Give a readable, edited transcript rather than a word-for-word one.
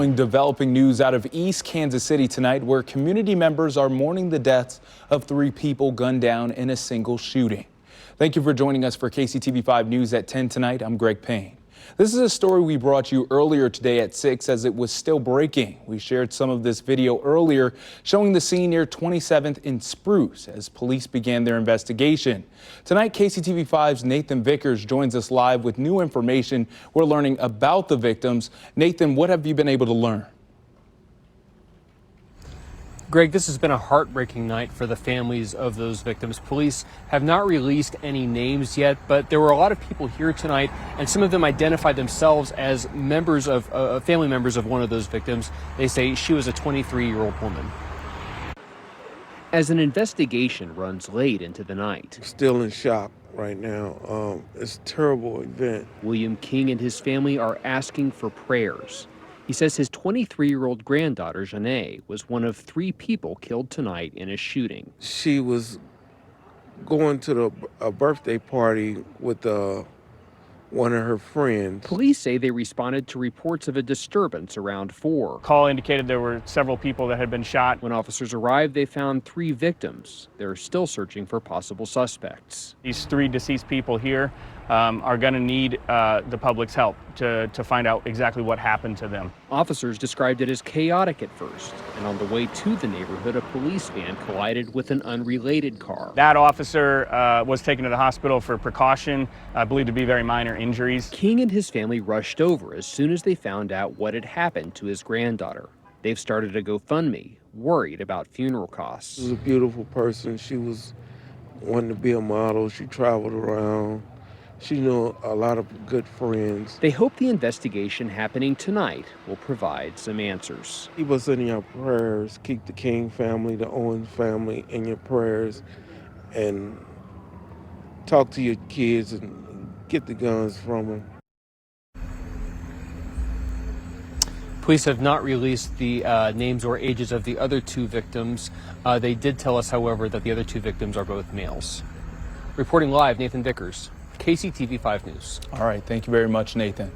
Developing news out of East Kansas City tonight, where community members are mourning the deaths of 3 people gunned down in a single shooting. Thank you for joining us for KCTV5 News at 10 tonight. I'm Greg Payne. This is a story we brought you earlier today at 6 as it was still breaking. We shared some of this video earlier showing the scene near 27th and Spruce as police began their investigation. Tonight, KCTV5's Nathan Vickers joins us live with new information. We're learning about the victims. Nathan, what have you been able to learn? Greg, this has been a heartbreaking night for the families of those victims. Police have not released any names yet, but there were a lot of people here tonight, and some of them identified themselves as family members of one of those victims. They say she was a 23-year-old woman. As an investigation runs late into the night, still in shock right now. It's a terrible event. William King and his family are asking for prayers. He says his 23-year-old granddaughter, Janae, was one of 3 people killed tonight in a shooting. She was going to a birthday party with one of her friends. Police say they responded to reports of a disturbance around 4. Call indicated there were several people that had been shot. When officers arrived, they found 3 victims. They're still searching for possible suspects. These 3 deceased people here are going to need the public's help to find out exactly what happened to them. Officers described it as chaotic at first, and on the way to the neighborhood, a police van collided with an unrelated car. That officer was taken to the hospital for precaution, believed to be very minor injuries. King and his family rushed over as soon as they found out what had happened to his granddaughter. They've started a GoFundMe, worried about funeral costs. She was a beautiful person. She was wanting to be a model. She traveled around. She knew a lot of good friends. They hope the investigation happening tonight will provide some answers. Keep us in your prayers. Keep the King family, the Owens family in your prayers, and talk to your kids and get the guns from them. Police have not released the names or ages of the other 2 victims. They did tell us, however, that the other 2 victims are both males. Reporting live, Nathan Vickers, KCTV5 News. All right. Thank you very much, Nathan.